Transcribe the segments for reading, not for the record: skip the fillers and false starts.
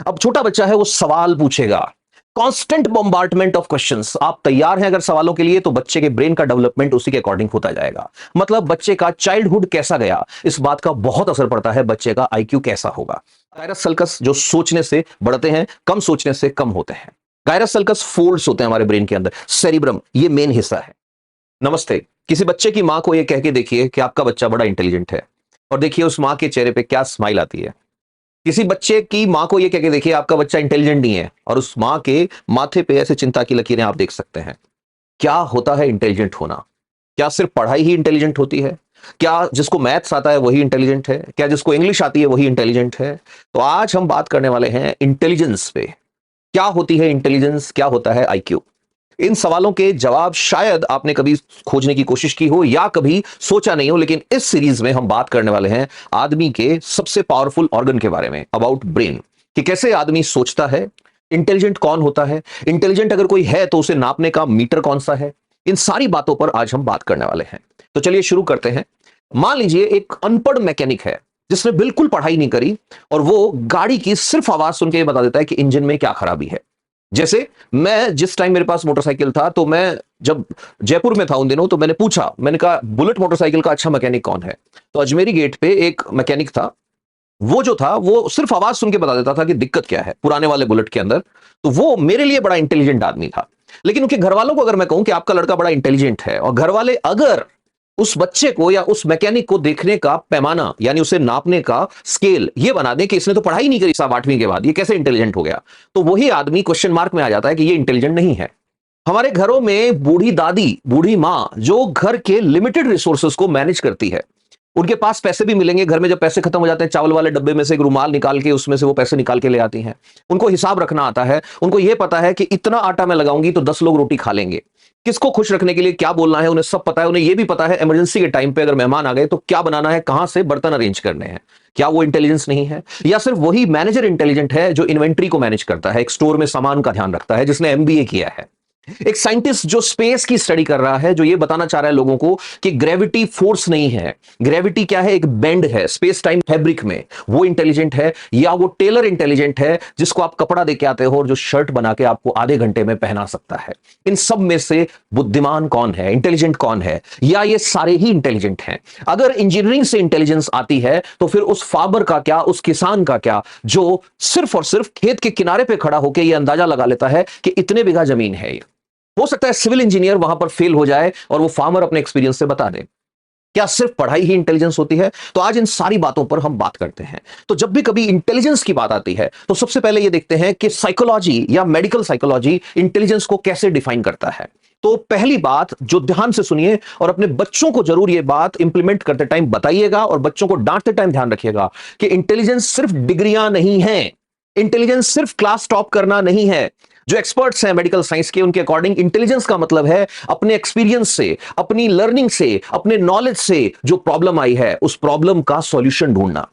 अब छोटा बच्चा है, वो सवाल पूछेगा। Constant bombardment of questions. आप तैयार हैं अगर सवालों के लिए, तो बच्चे के ब्रेन का डेवलपमेंट उसी के अकॉर्डिंग होता जाएगा। मतलब बच्चे का चाइल्डहुड कैसा गया, इस बात का बहुत असर पड़ता है बच्चे का आईक्यू कैसा होगा। गायरस सल्कस जो सोचने से बढ़ते हैं, कम सोचने से कम होते हैं। गायरस सल्कस फोल्ड्स होते हैं हमारे ब्रेन के अंदर। सेरिब्रम ये मेन हिस्सा है। नमस्ते। किसी बच्चे की मां को यह कह के देखिए कि आपका बच्चा बड़ा इंटेलिजेंट है, और देखिए उस मां के चेहरे पे क्या स्माइल आती है। किसी बच्चे की मां को यह कह के देखिए आपका बच्चा इंटेलिजेंट नहीं है, और उस मां के माथे पे ऐसे चिंता की लकीरें आप देख सकते हैं। क्या होता है इंटेलिजेंट होना? क्या सिर्फ पढ़ाई ही इंटेलिजेंट होती है? क्या जिसको मैथ्स आता है वही इंटेलिजेंट है? क्या जिसको इंग्लिश आती है वही इंटेलिजेंट है? तो आज हम बात करने वाले हैं इंटेलिजेंस पे। क्या होती है इंटेलिजेंस, क्या होता है आईक्यू? इन सवालों के जवाब शायद आपने कभी खोजने की कोशिश की हो या कभी सोचा नहीं हो, लेकिन इस सीरीज में हम बात करने वाले हैं आदमी के सबसे पावरफुल ऑर्गन के बारे में, अबाउट ब्रेन, कि कैसे आदमी सोचता है, इंटेलिजेंट कौन होता है, इंटेलिजेंट अगर कोई है तो उसे नापने का मीटर कौन सा है। इन सारी बातों पर आज हम बात करने वाले हैं। तो चलिए शुरू करते हैं। मान लीजिए एक अनपढ़ मैकेनिक है जिसने बिल्कुल पढ़ाई नहीं करी, और वो गाड़ी की सिर्फ आवाज सुन के ये बता देता है कि इंजन में क्या खराबी है। जैसे मैं जिस टाइम मेरे पास मोटरसाइकिल था, तो मैं जब जयपुर में था उन दिनों, तो मैंने पूछा, मैंने कहा बुलेट मोटरसाइकिल का अच्छा मैकेनिक कौन है। तो अजमेरी गेट पे एक मैकेनिक था। वो जो था वो सिर्फ आवाज सुन के बता देता था कि दिक्कत क्या है पुराने वाले बुलेट के अंदर। तो वो मेरे लिए बड़ा इंटेलिजेंट आदमी था। लेकिन उनके घर वालों को अगर मैं कहूं कि आपका लड़का बड़ा इंटेलिजेंट है, और घर वाले अगर उस बच्चे को या उस मैकेनिक को देखने का पैमाना, यानी उसे नापने का स्केल ये बना दें कि इसने तो पढ़ाई नहीं करी साहब 8वीं के बाद, ये कैसे इंटेलिजेंट हो गया, तो वही आदमी क्वेश्चन मार्क में आ जाता है कि ये इंटेलिजेंट नहीं है। हमारे घरों में बूढ़ी दादी, बूढ़ी मां, जो घर के लिमिटेड रिसोर्सेज को मैनेज करती है, उनके पास पैसे भी मिलेंगे। घर में जब पैसे खत्म हो जाते हैं, चावल वाले डब्बे में से एक रुमाल निकाल के उसमें से वो पैसे निकाल के ले आती हैं। उनको हिसाब रखना आता है। उनको यह पता है कि इतना आटा मैं लगाऊंगी तो 10 लोग रोटी खा लेंगे। किसको खुश रखने के लिए क्या बोलना है उन्हें सब पता है। उन्हें यह भी पता है इमरजेंसी के टाइम पे अगर मेहमान आ गए तो क्या बनाना है, कहां से बर्तन अरेंज करने हैं। क्या वो इंटेलिजेंस नहीं है? या सिर्फ वही मैनेजर इंटेलिजेंट है जो इन्वेंट्री को मैनेज करता है, एक स्टोर में सामान का ध्यान रखता है, जिसने एमबीए किया है। एक साइंटिस्ट जो स्पेस की स्टडी कर रहा है, जो ये बताना चाह रहा है लोगों को कि ग्रेविटी फोर्स नहीं है, ग्रेविटी क्या है, एक बेंड है स्पेस टाइम फैब्रिक में, वो इंटेलिजेंट है। या वो टेलर इंटेलिजेंट है जिसको आप कपड़ा देके आते हो और जो शर्ट बना के आपको आधे घंटे में पहना सकता है। इन सब में से बुद्धिमान कौन है, इंटेलिजेंट कौन है? या ये सारे ही इंटेलिजेंट हैं? अगर इंजीनियरिंग से इंटेलिजेंस आती है तो फिर उस फार्मर का क्या, उस किसान का क्या, जो सिर्फ और सिर्फ खेत के किनारे पे खड़ा होकर यह अंदाजा लगा लेता है कि इतने बीघा जमीन है। हो सकता है सिविल इंजीनियर वहां पर फेल हो जाए और वो फार्मर अपने एक्सपीरियंस से बता दे। क्या सिर्फ पढ़ाई ही इंटेलिजेंस होती है? तो आज इन सारी बातों पर हम बात करते हैं। तो जब भी कभी इंटेलिजेंस की बात आती है, तो सबसे पहले ये देखते हैं कि साइकोलॉजी या मेडिकल साइकोलॉजी इंटेलिजेंस को कैसे डिफाइन करता है। तो पहली बात जो ध्यान से सुनिए, और अपने बच्चों को जरूर ये बात इंप्लीमेंट करते टाइम बताइएगा, और बच्चों को डांटते टाइम ध्यान रखिएगा कि इंटेलिजेंस सिर्फ डिग्रियां नहीं है। इंटेलिजेंस सिर्फ क्लास टॉप करना नहीं है। जो एक्सपर्ट्स हैं मेडिकल साइंस के, उनके अकॉर्डिंग इंटेलिजेंस का मतलब है अपने एक्सपीरियंस से, अपनी लर्निंग से, अपने नॉलेज से जो प्रॉब्लम आई है उस प्रॉब्लम का सॉल्यूशन ढूंढना।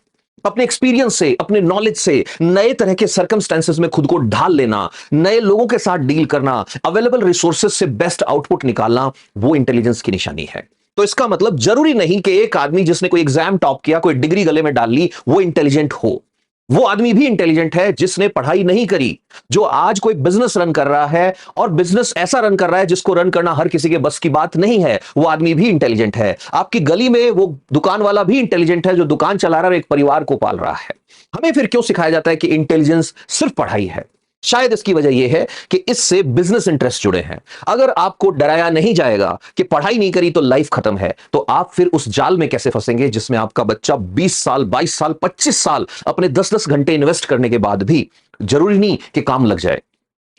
अपने एक्सपीरियंस से, अपने नॉलेज से नए तरह के सर्कमस्टेंसेस में खुद को ढाल लेना, नए लोगों के साथ डील करना, अवेलेबल रिसोर्सेज से बेस्ट आउटपुट निकालना, वो इंटेलिजेंस की निशानी है। तो इसका मतलब जरूरी नहीं कि एक आदमी जिसने कोई एग्जाम टॉप किया, कोई डिग्री गले में डाल ली, वो इंटेलिजेंट हो। वो आदमी भी इंटेलिजेंट है जिसने पढ़ाई नहीं करी, जो आज कोई बिजनेस रन कर रहा है, और बिजनेस ऐसा रन कर रहा है जिसको रन करना हर किसी के बस की बात नहीं है। वो आदमी भी इंटेलिजेंट है। आपकी गली में वो दुकान वाला भी इंटेलिजेंट है जो दुकान चला रहा है और एक परिवार को पाल रहा है। हमें फिर क्यों सिखाया जाता है कि इंटेलिजेंस सिर्फ पढ़ाई है? शायद इसकी वजह यह है कि इससे बिजनेस इंटरेस्ट जुड़े हैं। अगर आपको डराया नहीं जाएगा कि पढ़ाई नहीं करी तो लाइफ खत्म है, तो आप फिर उस जाल में कैसे फंसेंगे जिसमें आपका बच्चा 20 साल, 22 साल, 25 साल अपने 10-10 घंटे इन्वेस्ट करने के बाद भी जरूरी नहीं कि काम लग जाए।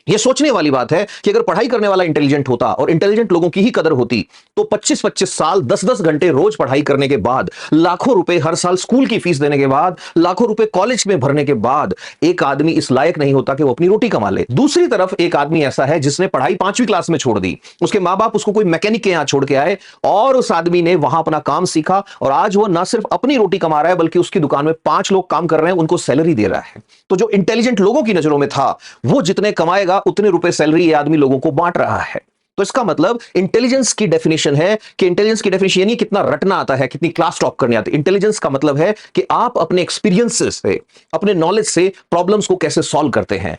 यह सोचने वाली बात है कि अगर पढ़ाई करने वाला इंटेलिजेंट होता और इंटेलिजेंट लोगों की ही कदर होती, तो 25-25 साल, 10-10 घंटे रोज पढ़ाई करने के बाद, लाखों रुपए हर साल स्कूल की फीस देने के बाद, लाखों रुपए कॉलेज में भरने के बाद, एक आदमी इस लायक नहीं होता कि वो अपनी रोटी कमा ले। दूसरी तरफ एक आदमी ऐसा है जिसने पढ़ाई 5वीं क्लास में छोड़ दी, उसके मां बाप उसको कोई मैकेनिक के यहां छोड़ के आए, और उस आदमी ने वहां अपना काम सीखा, और आज वो ना सिर्फ अपनी रोटी कमा रहा है बल्कि उसकी दुकान में 5 लोग काम कर रहे हैं, उनको सैलरी दे रहा है। तो जो इंटेलिजेंट लोगों की नजरों में था, वो जितने कमाएगा उतने रुपए सैलरी ये आदमी लोगों को बांट रहा है। तो इसका मतलब इंटेलिजेंस की डेफिनेशन है कि इंटेलिजेंस की डेफिनेशन ये नहीं कितना रटना आता है, कितनी क्लास टॉप करनी आती है। इंटेलिजेंस का मतलब है कि आप अपने एक्सपीरियंसेस से, अपने नॉलेज से प्रॉब्लम्स को कैसे सॉल्व करते हैं,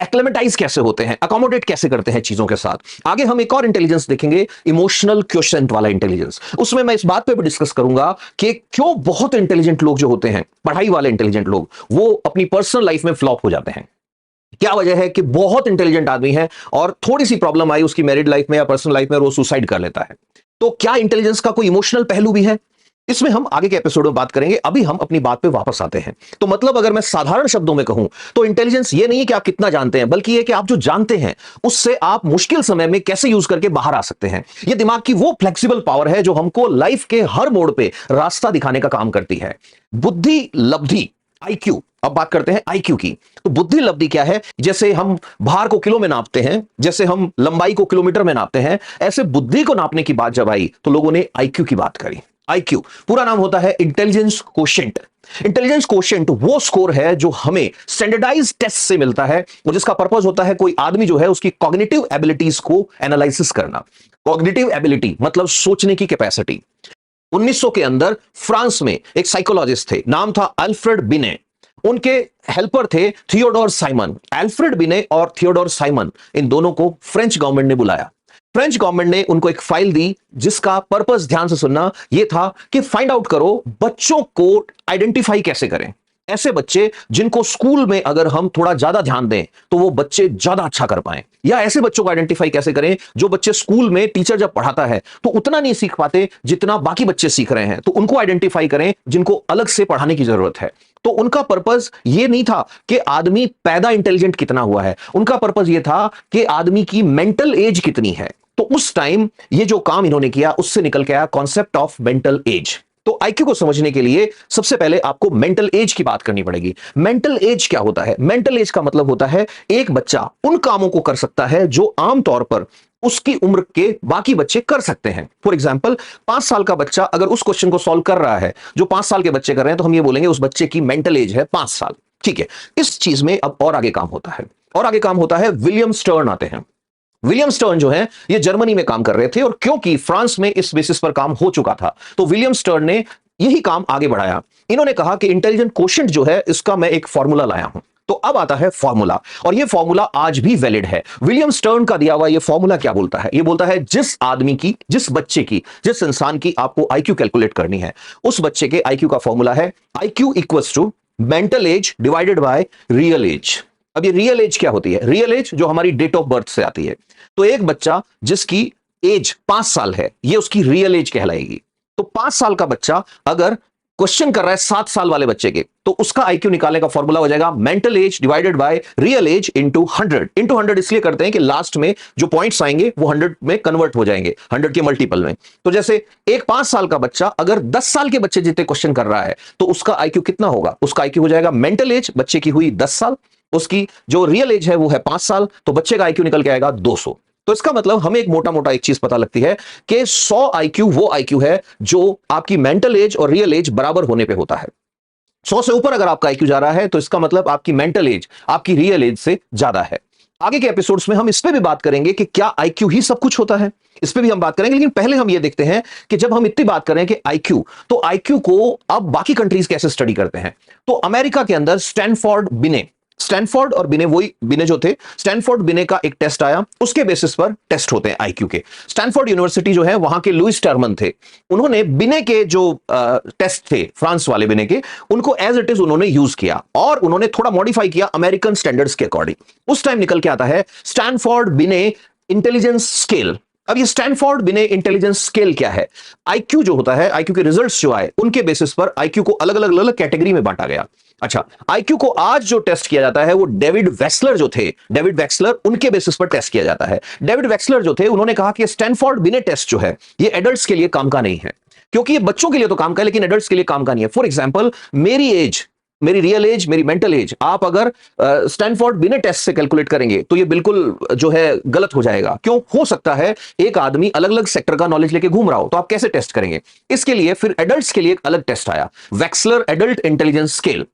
एक्लेमेटाइज कैसे होते हैं, अकोमोडेट कैसे करते हैं चीजों के साथ। आगे हम एक और इंटेलिजेंस देखेंगे, इमोशनल क्वोशेंट वाला इंटेलिजेंस। उसमें मैं इस बात पे भी डिस्कस करूंगा कि क्यों बहुत इंटेलिजेंट लोग जो होते हैं, पढ़ाई वाले इंटेलिजेंट लोग, वो अपनी पर्सनल लाइफ में फ्लॉप हो जाते हैं। क्या वजह है कि बहुत इंटेलिजेंट आदमी है और थोड़ी सी प्रॉब्लम आई उसकी मैरिड लाइफ में या पर्सनल लाइफ में और वो सुसाइड कर लेता है। तो क्या इंटेलिजेंस का कोई इमोशनल पहलू भी है? इसमें हम आगे के एपिसोड में बात करेंगे। अभी हम अपनी बात पे वापस आते हैं। तो मतलब अगर मैं साधारण शब्दों में कहूं तो इंटेलिजेंस ये नहीं है कि आप कितना जानते हैं, बल्कि ये कि आप जो जानते हैं उससे आप मुश्किल समय में कैसे यूज करके बाहर आ सकते हैं। ये दिमाग की वो फ्लेक्सिबल पावर है जो हमको लाइफ के हर मोड़ पे रास्ता दिखाने का काम करती है। बुद्धि लब्धि, आईक्यू। अब बात करते हैं आईक्यू की। तो बुद्धि लब्धि क्या है? जैसे हम भार को किलो में नापते हैं, जैसे हम लंबाई को किलोमीटर में नापते हैं, ऐसे बुद्धि को नापने की बात जब आई तो लोगों ने आईक्यू की बात करी। आईक्यू पूरा नाम होता है इंटेलिजेंस कोशेंट। इंटेलिजेंस कोशेंट वो स्कोर है जो हमें स्टैंडर्डाइज टेस्ट से मिलता है और जिसका पर्पस होता है कोई आदमी जो है उसकी कॉग्निटिव एबिलिटीज को एनालिसिस करना। कॉग्निटिव एबिलिटी मतलब सोचने की कैपेसिटी। 1900 के अंदर फ्रांस में एक साइकोलॉजिस्ट थे, नाम था अल्फ्रेड बिने। उनके हेल्पर थे थियोडोर साइमन। अल्फ्रेड बिने और थियोडोर साइमन, इन दोनों को फ्रेंच गवर्नमेंट ने बुलाया। फ्रेंच गवर्नमेंट ने उनको एक फाइल दी जिसका पर्पस, ध्यान से सुनना, यह था कि फाइंड आउट करो बच्चों को आइडेंटिफाई कैसे करें। ऐसे बच्चे जिनको स्कूल में अगर हम थोड़ा ज्यादा ध्यान दें तो वो बच्चे ज्यादा अच्छा कर पाएं, या ऐसे बच्चों को आइडेंटिफाई कैसे करें जो बच्चे स्कूल में टीचर जब पढ़ाता है तो उतना नहीं सीख पाते जितना बाकी बच्चे सीख रहे हैं, तो उनको आइडेंटिफाई करें जिनको अलग से पढ़ाने की जरूरत है। तो उनका पर्पस ये नहीं था कि आदमी पैदा इंटेलिजेंट कितना हुआ है, उनका पर्पस ये था कि आदमी की मेंटल एज कितनी है। तो उस टाइम ये जो काम इन्होंने किया उससे निकल के आया कॉन्सेप्ट ऑफ मेंटल एज। तो आईक्यू को समझने के लिए सबसे पहले आपको मेंटल एज की बात करनी पड़ेगी। मेंटल एज क्या होता है? मेंटल एज का मतलब होता है एक बच्चा उन कामों को कर सकता है जो आमतौर पर उसकी उम्र के बाकी बच्चे कर सकते हैं। फॉर एग्जाम्पल, 5 साल का बच्चा अगर उस क्वेश्चन को सॉल्व कर रहा है जो 5 साल के बच्चे कर रहे हैं, तो हम ये बोलेंगे उस बच्चे की मेंटल एज है 5 साल। ठीक है, इस चीज में अब और आगे काम होता है, और आगे काम होता है। विलियम स्टर्न आते हैं। विलियम स्टर्न जो है ये जर्मनी में काम कर रहे थे और क्योंकि फ्रांस में इस बेसिस पर काम हो चुका था तो विलियम स्टर्न ने यही काम आगे बढ़ाया। इन्होंने कहा कि इंटेलिजेंट कोशेंट जो है इसका मैं एक फॉर्मूला लाया हूं। तो अब आता है फॉर्मूला, और ये फॉर्मूला आज भी वैलिड है। विलियम स्टर्न का दिया हुआ ये फॉर्मूला क्या बोलता है? ये बोलता है जिस आदमी की, जिस बच्चे की, जिस इंसान की आपको आईक्यू कैलकुलेट करनी है, उस बच्चे के आईक्यू का फॉर्मूला है IQ equals to mental age divided by real age. अब ये रियल एज क्या होती है? रियल एज जो हमारी डेट ऑफ बर्थ से आती है। तो एक बच्चा जिसकी एज 5 साल है ये उसकी रियल एज कहलाएगी। तो 5 साल का बच्चा अगर क्वेश्चन कर रहा है 7 साल वाले बच्चे के, तो उसका आईक्यू निकालने का फॉर्मूला हो जाएगा mental age divided by real age into 100। Into 100 इसलिए करते हैं कि लास्ट में जो पॉइंट्स आएंगे वो 100 में कन्वर्ट हो जाएंगे, 100 के मल्टीपल में। तो जैसे एक 5 साल का बच्चा अगर 10 साल के बच्चे जितने क्वेश्चन कर रहा है तो उसका आईक्यू कितना होगा? उसका आईक्यू हो जाएगा मेंटल एज बच्चे की हुई 10 साल, उसकी जो रियल एज है वो है 5 साल, तो बच्चे का आईक्यू निकल के आएगा 200। तो इसका मतलब हमें एक मोटा मोटा एक चीज पता लगती है कि 100 आईक्यू वो आईक्यू है जो आपकी मेंटल एज और रियल एज बराबर होने पे होता है। 100 से ऊपर अगर आपका आईक्यू जा रहा है तो इसका मतलब आपकी मेंटल एज आपकी रियल एज से ज्यादा है। आगे के एपिसोड्स में हम इस पे भी बात करेंगे कि क्या आईक्यू ही सब कुछ होता है, इस पे भी हम बात करेंगे। लेकिन पहले हम ये देखते हैं कि जब हम इतनी बात करें कि आईक्यू, तो आईक्यू को अब बाकी कंट्रीज कैसे स्टडी करते हैं। तो अमेरिका के अंदर स्टैनफोर्ड और बिने, वही बिने जो थे, स्टैनफोर्ड बिने का एक टेस्ट आया, उसके बेसिस पर टेस्ट होते हैं आईक्यू के। स्टैनफोर्ड यूनिवर्सिटी जो है वहां के लुइस टर्मन थे, उन्होंने बिने के जो टेस्ट थे फ्रांस वाले बिने के, उनको एज इट इज उन्होंने यूज किया और उन्होंने थोड़ा मॉडिफाई किया अमेरिकन स्टैंडर्ड्स के अकॉर्डिंग। उस टाइम निकल के आता है स्टैनफोर्ड बिने इंटेलिजेंस स्केल। अब ये स्टैनफोर्ड बिने इंटेलिजेंस स्केल क्या है? आईक्यू जो होता है, आईक्यू के रिजल्ट्स जो आए उनके बेसिस पर आईक्यू को अलग अलग कैटेगरी में बांटा गया। अच्छा, आईक्यू को आज जो टेस्ट किया जाता है वो डेविड वेक्सलर जो थे, डेविड वेक्सलर, उनके बेसिस पर टेस्ट किया जाता है। डेविड वेक्सलर जो थे उन्होंने कहा कि स्टैनफोर्ड बिने टेस्ट जो है ये एडल्ट्स के लिए काम का नहीं है, क्योंकि ये बच्चों के लिए तो काम का है लेकिन एडल्ट्स के लिए काम का नहीं है। फॉर एग्जाम्पल, मेरी एज, मेरी रियल एज, मेरी मेंटल एज आप अगर स्टैनफोर्ड बिने टेस्ट से कैलकुलेट करेंगे तो ये बिल्कुल जो है गलत हो जाएगा। क्यों? हो सकता है एक आदमी अलग अलग सेक्टर का नॉलेज लेके घूम रहा हो, तो आप कैसे टेस्ट करेंगे? इसके लिए फिर एडल्ट्स के लिए एक अलग टेस्ट आया, वेक्सलर एडल्ट इंटेलिजेंस स्केल।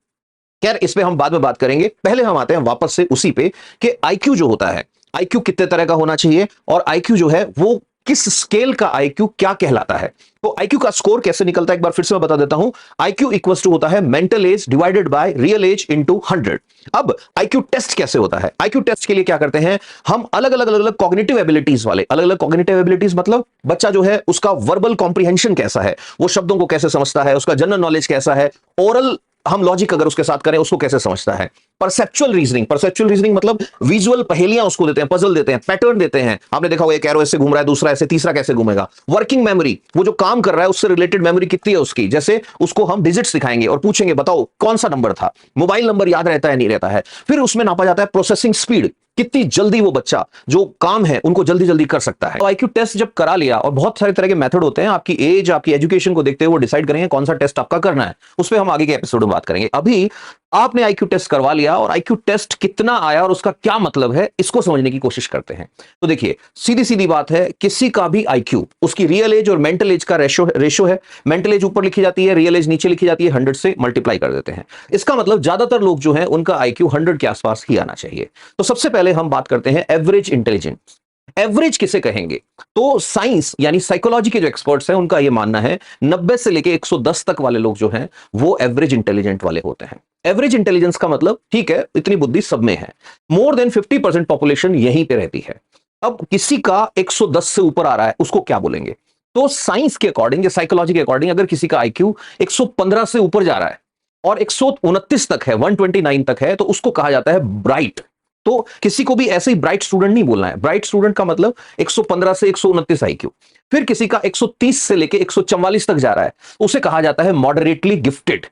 खैर, इस पे हम बाद में बात करेंगे, पहले हम आते हैं वापस से उसी पे कि आईक्यू जो होता है आईक्यू कितने तरह का होना चाहिए और आईक्यू जो है वो किस स्केल का आईक्यू क्या कहलाता है। तो आईक्यू का स्कोर कैसे निकलता है एक बार फिर से मैं बता देता हूं। आईक्यू इक्वल्स टू होता है mental age divided by real age into 100। अब आईक्यू टेस्ट कैसे होता है? आईक्यू टेस्ट के लिए क्या करते हैं हम, अलग अलग कॉग्निटिव एबिलिटीज वाले, अलग अलग कॉग्निटिव एबिलिटीज मतलब बच्चा जो है उसका वर्बल कॉम्प्रिहेंशन कैसा है, वो शब्दों को कैसे समझता है, उसका जनरल नॉलेज कैसा है, ओरल हम लॉजिक अगर उसके साथ करें उसको कैसे समझता है, परसेप्चुअल रीजनिंग, परसेप्चुअल रीजनिंग मतलब विजुअल पहेलियां उसको देते हैं, पजल देते हैं, पैटर्न देते हैं। आपने देखा होगा एक एरो ऐसे घूम रहा है, दूसरा ऐसे, तीसरा कैसे घूमेगा। वर्किंग मेमोरी, वो जो काम कर रहा है उससे रिलेटेड मेमोरी कितनी है उसकी, जैसे उसको हम डिजिट्स दिखाएंगे और पूछेंगे बताओ कौन सा नंबर था, मोबाइल नंबर याद रहता है नहीं रहता है। फिर उसमें नापा जाता है प्रोसेसिंग स्पीड, कितनी जल्दी वो बच्चा जो काम है उनको जल्दी जल्दी कर सकता है। तो आईक्यू टेस्ट जब करा लिया, और बहुत सारे तरह के मेथड होते हैं, आपकी एज आपकी एजुकेशन को देखते हुए वो डिसाइड करेंगे कौन सा टेस्ट आपका करना है, उस पर हम आगे के एपिसोड में बात करेंगे। अभी आपने आईक्यू टेस्ट करवा लिया और आईक्यू टेस्ट कितना आया और उसका क्या मतलब है इसको समझने की कोशिश करते हैं। तो देखिए सीधी सीधी बात है, किसी का भी आईक्यू उसकी रियल एज और मेंटल एज का रेशो है। मेंटल एज ऊपर लिखी जाती है, रियल एज नीचे लिखी जाती है, 100 से मल्टीप्लाई कर देते हैं। इसका मतलब ज्यादातर लोग जो हैं उनका आईक्यू 100 के आसपास ही आना चाहिए। तो सबसे पहले हम बात करते हैं एवरेज इंटेलिजेंस। एवरेज किसे कहेंगे? तो साइंस यानी साइकोलॉजी के जो एक्सपर्ट्स हैं उनका यह मानना है 90 से लेके 110 तक वाले लोग जो हैं वो एवरेज इंटेलिजेंट वाले होते हैं। एवरेज इंटेलिजेंस का मतलब ठीक है इतनी बुद्धि सब में है, मोर देन 50% पॉपुलेशन यहीं पे रहती है। अब किसी का 110 से ऊपर आ रहा है उसको क्या बोलेंगे? तो साइंस के अकॉर्डिंग या साइकोलॉजी के अकॉर्डिंग अगर किसी का आईक्यू 115 से ऊपर जा रहा है और 129 तक है, 129 तक है, तो उसको कहा जाता है ब्राइट। तो किसी को भी ऐसे ही ब्राइट स्टूडेंट नहीं बोलना है। ब्राइट स्टूडेंट का मतलब 115 से 129 आईक्यू। फिर किसी का 130 से लेके 144 तक जा रहा है, उसे कहा जाता है मॉडरेटली गिफ्टेड।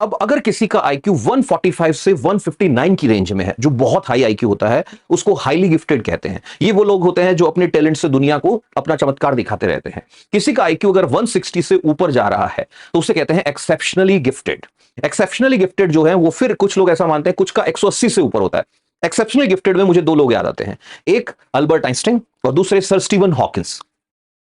अब अगर किसी का आईक्यू 145 से 159 की रेंज में है, जो बहुत हाई आईक्यू होता है, उसको हाईली गिफ्टेड कहते हैं। ये वो लोग होते हैं जो अपने टैलेंट से दुनिया को अपना चमत्कार दिखाते रहते हैं। किसी का आईक्यू अगर 160 से ऊपर जा रहा है तो उसे कहते हैं एक्सेप्शनली गिफ्टेड। एक्सेप्शनली गिफ्टेड जो है वो फिर कुछ लोग ऐसा मानते हैं, कुछ का 180 से ऊपर होता है। एक्सेप्शनली गिफ्टेड में मुझे दो लोग याद आते हैं, एक अल्बर्ट आइंस्टाइन और दूसरे सर स्टीवन हॉकिंस।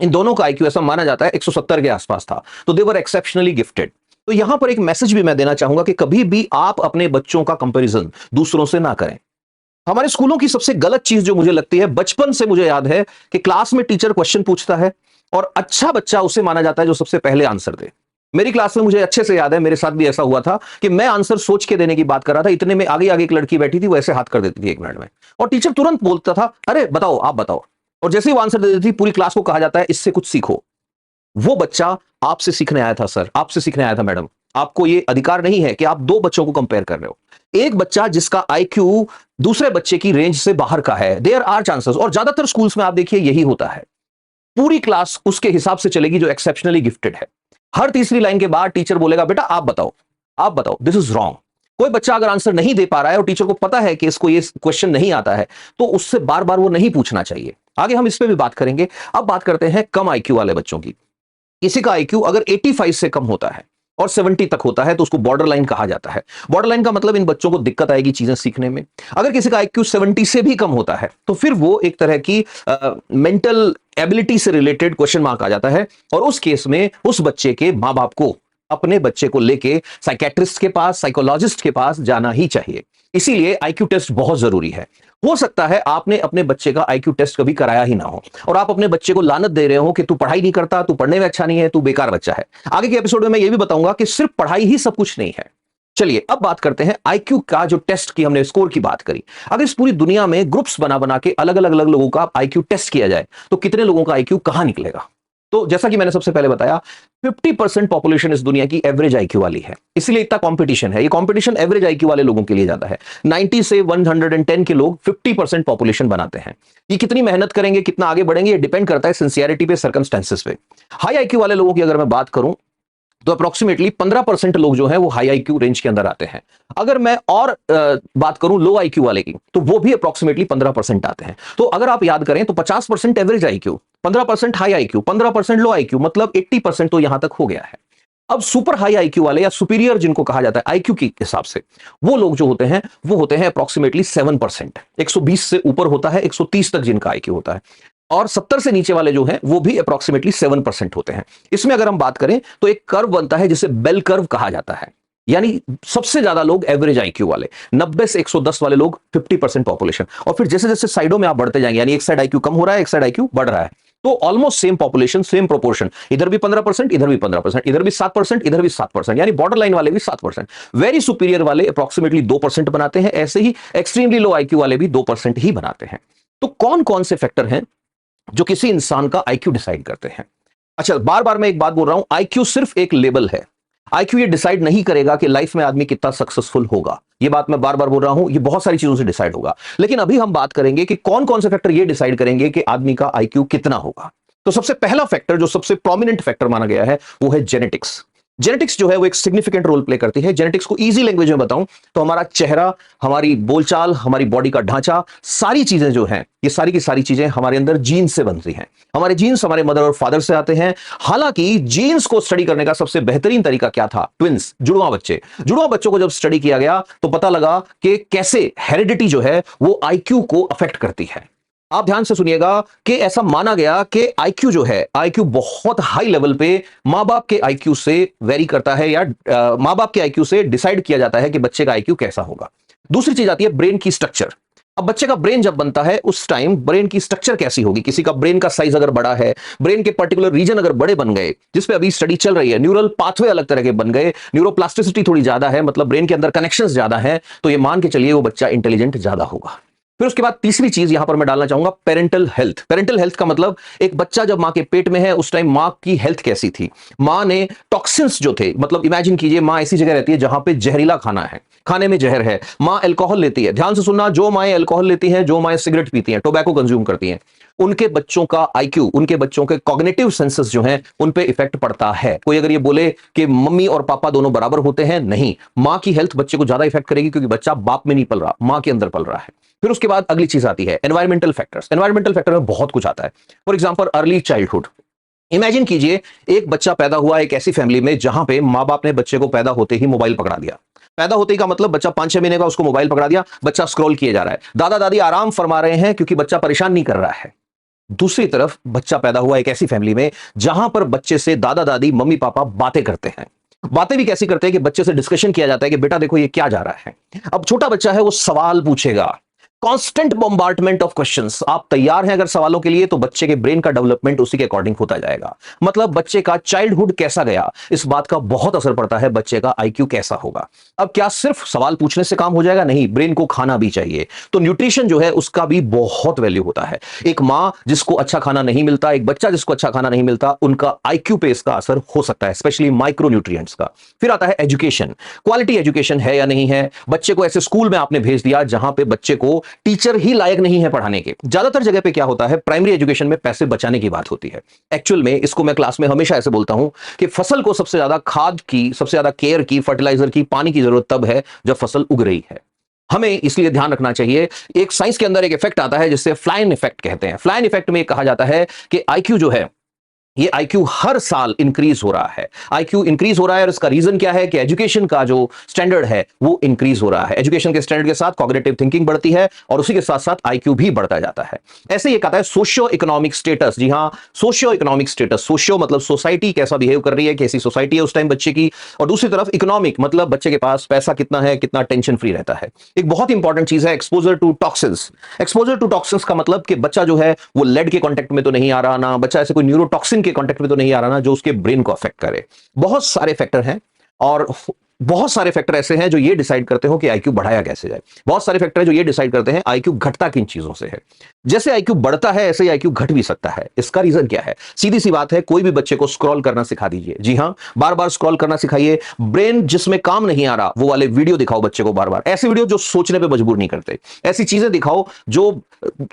इन दोनों का आईक्यू ऐसा माना जाता है 170 के आसपास था, तो दे वर एक्सेप्शनली गिफ्टेड। तो यहां पर एक मैसेज भी मैं देना चाहूंगा कि कभी भी आप अपने बच्चों का कंपैरिजन दूसरों से ना करें। हमारे स्कूलों की सबसे गलत चीज जो मुझे लगती है, बचपन से मुझे याद है कि क्लास में टीचर क्वेश्चन पूछता है और अच्छा बच्चा उसे माना जाता है जो सबसे पहले आंसर दे। मेरी क्लास में मुझे अच्छे से याद है, मेरे साथ भी ऐसा हुआ था कि मैं आंसर सोच के देने की बात कर रहा था, इतने में आगे आगे एक लड़की बैठी थी, वो ऐसे हाथ कर देती थी 1 मिनट में, और टीचर तुरंत बोलता था अरे बताओ आप बताओ, और जैसे ही वो आंसर दे देती थी पूरी क्लास को कहा जाता है इससे कुछ सीखो। वो बच्चा आपसे सीखने आया था सर, आपसे सीखने आया था मैडम। आपको ये अधिकार नहीं है कि आप दो बच्चों को कंपेयर कर रहे हो। एक बच्चा जिसका आईक्यू दूसरे बच्चे की रेंज से बाहर का है, देयर आर चांसेस, और ज्यादातर स्कूल्स में आप देखिए यही होता है, पूरी क्लास उसके हिसाब से चलेगी जो एक्सेप्शनली गिफ्टेड है। हर तीसरी लाइन के बाद टीचर बोलेगा बेटा आप बताओ, आप बताओ, दिस इज रॉन्ग। कोई बच्चा अगर आंसर नहीं दे पा रहा है और टीचर को पता है कि इसको ये क्वेश्चन नहीं आता है, तो उससे बार बार वो नहीं पूछना चाहिए। आगे हम इस पे भी बात करेंगे। अब बात करते हैं कम आईक्यू वाले बच्चों की। किसी का आईक्यू अगर 85 से कम होता है और 70 तक होता है तो उसको बॉर्डर लाइन कहा जाता है। बॉर्डर लाइन का मतलब इन बच्चों को दिक्कत आएगी चीजें सीखने में। अगर किसी का आईक्यू 70 से भी कम होता है तो फिर वो एक तरह की मेंटल एबिलिटी से रिलेटेड क्वेश्चन मार्क आ जाता है, और उस केस में उस बच्चे के माँ बाप को अपने बच्चे को लेके साइकेट्रिस्ट के पास, साइकोलॉजिस्ट के पास जाना ही चाहिए। इसीलिए आईक्यू टेस्ट बहुत जरूरी है। हो सकता है आपने अपने बच्चे का आईक्यू टेस्ट कभी कराया ही ना हो और आप अपने बच्चे को लानत दे रहे हो कि तू पढ़ाई नहीं करता, तू पढ़ने में अच्छा नहीं है, तू बेकार बच्चा है। आगे के एपिसोड में मैं ये भी बताऊंगा कि सिर्फ पढ़ाई ही सब कुछ नहीं है। चलिए अब बात करते हैं आईक्यू का, जो टेस्ट की हमने स्कोर की बात करी। अगर इस पूरी दुनिया में ग्रुप्स बना बना के अलग अलग लोगों का आईक्यू टेस्ट किया जाए तो कितने लोगों का आईक्यू कहां निकलेगा? तो जैसा कि मैंने सबसे पहले बताया, 50% पॉपुलेशन इस दुनिया की एवरेज आईक्यू वाली है, इसलिए इतना कंपटीशन है। ये कंपटीशन एवरेज आईक्यू वाले लोगों के लिए ज्यादा है। 90 से 110 के लोग 50% पॉपुलेशन बनाते हैं। ये कितनी मेहनत करेंगे, कितना आगे बढ़ेंगे, ये डिपेंड करता है सिंसियरिटी पे, सर्कमस्टेंसेस पे। हाई आईक्यू वाले लोगों की अगर मैं बात करूं तो अप्रोक्सीमेटली 15% लोग जो हैं वो हाई आईक्यू रेंज के अंदर आते हैं। अगर मैं और बात करूं लो आईक्यू वाले की, तो वो भी अप्रोक्सीमेटली 15% आते हैं। तो अगर आप याद करें तो 50% एवरेज आईक्यू, 15% हाई आईक्यू, 15% लो आईक्यू, मतलब 80% तो यहां तक हो गया है। अब सुपर हाई आईक्यू वाले या सुपीरियर जिनको कहा जाता है आईक्यू के हिसाब से, वो लोग जो होते हैं वो होते हैं अप्रोक्सीमेटली 7%। 120 से ऊपर होता है 130 तक जिनका आईक्यू होता है, और 70 से नीचे वाले जो हैं वो भी अप्रोक्सीमेटली 7% होते हैं। इसमें अगर हम बात करें तो एक कर्व बनता है जिसे बेल कर्व कहा जाता है। यानी सबसे ज्यादा लोग एवरेज आईक्यू वाले, 90 से 110 वाले लोग 50% पॉपुलेशन। और फिर जैसे जैसे साइडों में आप बढ़ते जाएंगे, यानी एक साइड आईक्यू कम हो रहा है, एक साइड आईक्यू बढ़ रहा है, तो almost same population, same proportion, इधर भी 15%, इधर भी 15%, इधर भी 7%, इधर भी 7%, यानी बॉर्डर लाइन वाले भी 7%, वेरी सुपीरियर वाले अप्रोक्सीमेटली 2% बनाते हैं, ऐसे ही एक्सट्रीमली लो आईक्यू वाले भी 2% ही बनाते हैं। तो कौन कौन से फैक्टर हैं जो किसी इंसान का आईक्यू डिसाइड करते हैं? अच्छा, बार बार मैं एक बात बोल रहा हूं, आईक्यू सिर्फ एक लेवल है। आईक्यू ये डिसाइड नहीं करेगा कि लाइफ में आदमी कितना सक्सेसफुल होगा। ये बात मैं बार बार बोल रहा हूं, ये बहुत सारी चीजों से डिसाइड होगा। लेकिन अभी हम बात करेंगे कि कौन कौन से फैक्टर ये डिसाइड करेंगे कि आदमी का आईक्यू कितना होगा। तो सबसे पहला फैक्टर, जो सबसे प्रोमिनेंट फैक्टर माना गया है, वो है जेनेटिक्स। जेनेटिक्स जो है वो एक सिग्निफिकेंट रोल प्ले करती है। जेनेटिक्स को इजी लैंग्वेज में बताऊं तो हमारा चेहरा, हमारी बोलचाल, हमारी बॉडी का ढांचा, सारी चीजें जो हैं, ये सारी की सारी चीजें हमारे अंदर जीन्स से बनती हैं। हमारे जीन्स हमारे मदर और फादर से आते हैं। हालांकि जीन्स को स्टडी करने का सबसे बेहतरीन तरीका क्या था? ट्विंस, जुड़वा बच्चे। जुड़वा बच्चों को जब स्टडी किया गया तो पता लगा कि कैसे हेरिडिटी जो है वो आईक्यू को अफेक्ट करती है। आप ध्यान से सुनिएगा कि ऐसा माना गया कि आईक्यू जो है, आईक्यू बहुत हाई लेवल पे मां बाप के आईक्यू से वेरी करता है, या मां बाप के आईक्यू से डिसाइड किया जाता है कि बच्चे का आईक्यू कैसा होगा। दूसरी चीज आती है ब्रेन की स्ट्रक्चर। अब बच्चे का ब्रेन जब बनता है उस टाइम ब्रेन की स्ट्रक्चर कैसी होगी? किसी का ब्रेन का साइज अगर बड़ा है, ब्रेन के पर्टिकुलर रीजन अगर बड़े बन गए, जिसपे अभी स्टडी चल रही है, न्यूरल पाथवे अलग तरह के बन गए, न्यूरोप्लास्टिसिटी थोड़ी ज्यादा है, मतलब ब्रेन के अंदर कनेक्शंस ज्यादा है, तो ये मान के चलिए वो बच्चा इंटेलिजेंट ज्यादा होगा। फिर उसके बाद तीसरी चीज यहां पर मैं डालना चाहूंगा, पेरेंटल हेल्थ। पेरेंटल हेल्थ का मतलब एक बच्चा जब मां के पेट में है उस टाइम मां की हेल्थ कैसी थी, मां ने टॉक्सिन्स जो थे, मतलब इमेजिन कीजिए मां ऐसी जगह रहती है जहां पे जहरीला खाना है, खाने में जहर है, मां अल्कोहल लेती है। ध्यान से सुनना, जो माएं अल्कोहल लेती हैं, जो माएं सिगरेट पीती हैं, टोबैको कंज्यूम करती हैं, उनके बच्चों का आईक्यू, उनके बच्चों के कॉग्निटिव सेंसेस जो हैं उन पे इफेक्ट पड़ता है। कोई अगर ये बोले कि मम्मी और पापा दोनों बराबर होते हैं, नहीं, मां की हेल्थ बच्चे को ज्यादा इफेक्ट करेगी क्योंकि बच्चा बाप में नहीं पल रहा, मां के अंदर पल रहा है। फिर उसके बाद अगली चीज आती है एनवायरमेंटल फैक्टर्स। एनवायरमेंटल फैक्टर में बहुत कुछ आता है। For example early childhood. Imagine कीजिए एक बच्चा पैदा हुआ एक ऐसी फैमिली में जहां पे मां बाप ने बच्चे को पैदा होते ही मोबाइल पकड़ा दिया। पैदा होते ही का मतलब बच्चा 5-6 महीने का, उसको मोबाइल पकड़ा दिया, बच्चा स्क्रॉल किए जा रहा है। दादा दादी आराम फरमा रहे हैं क्योंकि बच्चा परेशान नहीं कर रहा है। दूसरी तरफ बच्चा पैदा हुआ एक ऐसी फैमिली में जहां पर बच्चे से दादा दादी मम्मी पापा बातें करते हैं। बातें भी कैसी करते हैं कि बच्चे से डिस्कशन किया जाता है कि बेटा देखो ये क्या जा रहा है। अब छोटा बच्चा है, वो सवाल पूछेगा, कांस्टेंट बॉम्बार्डमेंट ऑफ क्वेश्चंस। आप तैयार हैं अगर सवालों के लिए, तो बच्चे के ब्रेन का डेवलपमेंट उसी के अकॉर्डिंग होता जाएगा। मतलब बच्चे का चाइल्डहुड कैसा गया, इस बात का बहुत असर पड़ता है बच्चे का आईक्यू कैसा होगा। अब क्या सिर्फ सवाल पूछने से काम हो जाएगा? नहीं, ब्रेन को खाना भी चाहिए। तो न्यूट्रिशन जो है उसका भी बहुत वैल्यू होता है। एक मां जिसको अच्छा खाना नहीं मिलता, एक बच्चा जिसको अच्छा खाना नहीं मिलता, उनका आईक्यू पे इसका असर हो सकता है, स्पेशली माइक्रो न्यूट्रिएंट्स का। फिर आता है एजुकेशन। क्वालिटी एजुकेशन है या नहीं है। बच्चे को ऐसे स्कूल में आपने भेज दिया जहां पे बच्चे को टीचर ही लायक नहीं है पढ़ाने के। ज्यादातर जगह पे क्या होता है, प्राइमरी एजुकेशन में पैसे बचाने की बात होती है। एक्चुअल में इसको मैं क्लास में हमेशा ऐसे बोलता हूं कि फसल को सबसे ज्यादा खाद की, सबसे ज्यादा केयर की, फर्टिलाइजर की, पानी की जरूरत तब है जब फसल उग रही है। हमें इसलिए ध्यान रखना चाहिए। एक साइंस के अंदर एक इफेक्ट आता है जिससे फ्लाइन इफेक्ट कहते हैं। फ्लाइन इफेक्ट में कहा जाता है कि आईक्यू जो है, ये आईक्यू हर साल इंक्रीज हो रहा है। आईक्यू इंक्रीज हो रहा है और इसका रीजन क्या है कि एजुकेशन का जो स्टैंडर्ड है वो इंक्रीज हो रहा है। एजुकेशन के स्टैंडर्ड के साथ कॉग्निटिव थिंकिंग बढ़ती है और उसी के साथ साथ आईक्यू भी बढ़ता जाता है। ऐसे ही एक आता है सोशियो इकोनॉमिक स्टेटस। जी हां, सोशियो इकोनॉमिक स्टेटस। सोशियो मतलब सोसाइटी कैसा बिहेव कर रही है, कैसी सोसाइटी है उस टाइम बच्चे की, और दूसरी तरफ इकोनॉमिक मतलब बच्चे के पास पैसा कितना है, कितना टेंशन फ्री रहता है। एक बहुत इंपॉर्टेंट चीज है exposure to toxins. Exposure to toxins का मतलब कि बच्चा जो है वो लेड के कॉन्टेक्ट में तो नहीं आ रहा, ना बच्चा ऐसे कोई न्यूरोटॉक्सिन के कॉन्टेक्ट में तो नहीं आ रहा ना जो उसके ब्रेन को अफेक्ट करे। बहुत सारे फैक्टर हैं और बहुत सारे फैक्टर ऐसे हैं जो ये डिसाइड करते हो कि आईक्यू बढ़ाया कैसे जाए। बहुत सारे फैक्टर हैं जो ये डिसाइड करते हैं आईक्यू घटता किन चीजों से है। जैसे आईक्यू बढ़ता है ऐसे ही आईक्यू घट भी सकता है। इसका रीजन क्या है? सीधी सी बात है, कोई भी बच्चे को स्क्रॉल करना सिखा दीजिए। जी हां, बार बार स्क्रॉल करना सिखाइए। ब्रेन जिसमें काम नहीं आ रहा वो वाले वीडियो दिखाओ बच्चे को बार बार। ऐसे वीडियो जो सोचने पे मजबूर नहीं करते, ऐसी चीजें दिखाओ जो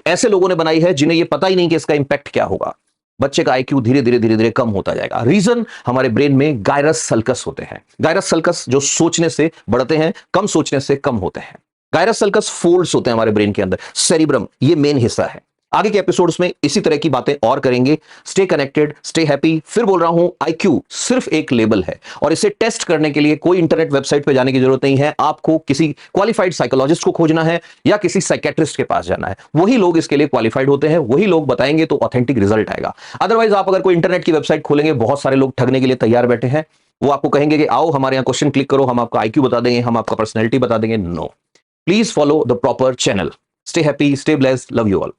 ऐसे लोगों ने बनाई है जिन्हें ये पता ही नहीं कि इसका इंपैक्ट क्या होगा। बच्चे का आईक्यू धीरे धीरे धीरे धीरे कम होता जाएगा। रीजन, हमारे ब्रेन में गायरस सल्कस होते हैं। गायरस सल्कस जो सोचने से बढ़ते हैं, कम सोचने से कम होते हैं। गायरस सल्कस फोल्ड्स होते हैं हमारे ब्रेन के अंदर। सेरिब्रम ये मेन हिस्सा है। आगे के एपिसोड्स में इसी तरह की बातें और करेंगे। Stay connected, stay happy. फिर बोल रहा हूं, आईक्यू सिर्फ एक लेवल है और इसे टेस्ट करने के लिए कोई इंटरनेट वेबसाइट पे जाने की जरूरत नहीं है। आपको किसी क्वालिफाइड साइकोलॉजिस्ट को खोजना है या किसी साइकेट्रिस्ट के पास जाना है। वही लोग इसके लिए क्वालिफाइड होते हैं, वही लोग बताएंगे तो ऑथेंटिक रिजल्ट आएगा। अदरवाइज आप अगर कोई इंटरनेट की वेबसाइट खोलेंगे, बहुत सारे लोग ठगने के लिए तैयार बैठे हैं। वो आपको कहेंगे कि आओ हमारे यहाँ क्वेश्चन क्लिक करो, हम आपका आईक्यू बता देंगे, हम आपका पर्सनैलिटी बता देंगे। No, please follow the proper channel. Stay happy, stay blessed, love you all.